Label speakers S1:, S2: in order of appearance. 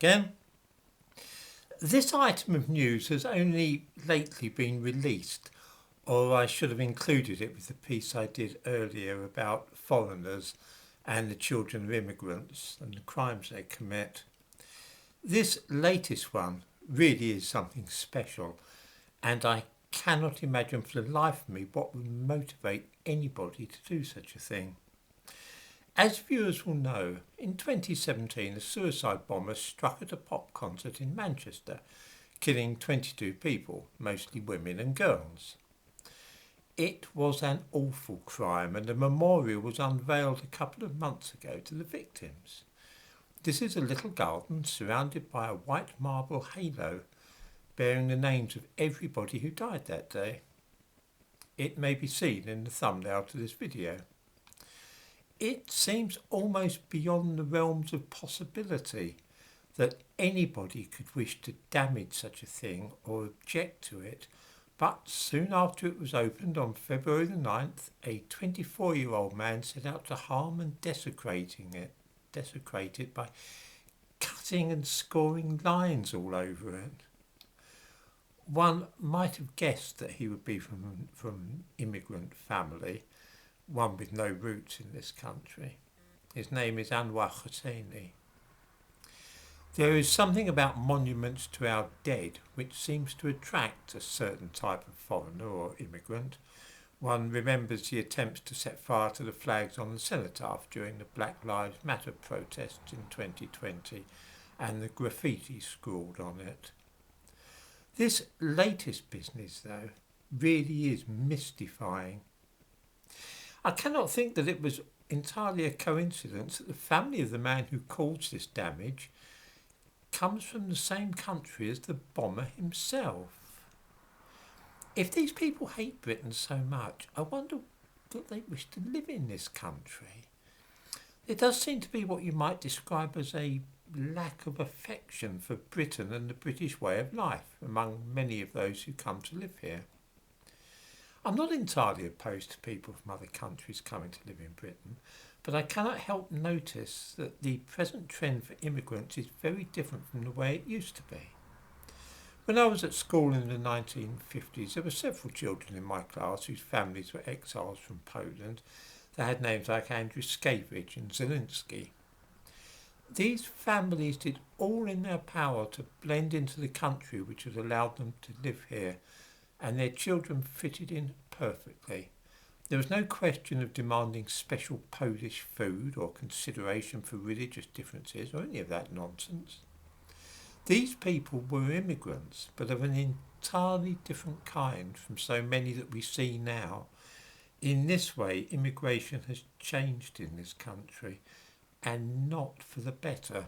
S1: again. This item of news has only lately been released, or I should have included it with the piece I did earlier about foreigners and the children of immigrants and the crimes they commit. This latest one really is something special, and I cannot imagine for the life of me what would motivate anybody to do such a thing. As viewers will know, in 2017 a suicide bomber struck at a pop concert in Manchester, killing 22 people, mostly women and girls. It was an awful crime, and a memorial was unveiled a couple of months ago to the victims. This is a little garden surrounded by a white marble halo bearing the names of everybody who died that day. It may be seen in the thumbnail to this video. It seems almost beyond the realms of possibility that anybody could wish to damage such a thing or object to it, but soon after it was opened on February the 9th, a 24-year-old man set out to harm and desecrate it by cutting and scoring lines all over it. One might have guessed that he would be from an immigrant family, one with no roots in this country. His name is Anwar Hosseini. There is something about monuments to our dead which seems to attract a certain type of foreigner or immigrant. One remembers the attempts to set fire to the flags on the cenotaph during the Black Lives Matter protests in 2020 and the graffiti scrawled on it. This latest business, though, really is mystifying. I cannot think that it was entirely a coincidence that the family of the man who caused this damage comes from the same country as the bomber himself. If these people hate Britain so much, I wonder that they wish to live in this country. There does seem to be what you might describe as a lack of affection for Britain and the British way of life among many of those who come to live here. I'm not entirely opposed to people from other countries coming to live in Britain, but I cannot help notice that the present trend for immigrants is very different from the way it used to be. When I was at school in the 1950s, there were several children in my class whose families were exiles from Poland. They had names like Andrew Skavage and Zelensky. These families did all in their power to blend into the country which had allowed them to live here, and their children fitted in perfectly. There was no question of demanding special Polish food or consideration for religious differences or any of that nonsense. These people were immigrants, but of an entirely different kind from so many that we see now. In this way, immigration has changed in this country, and not for the better.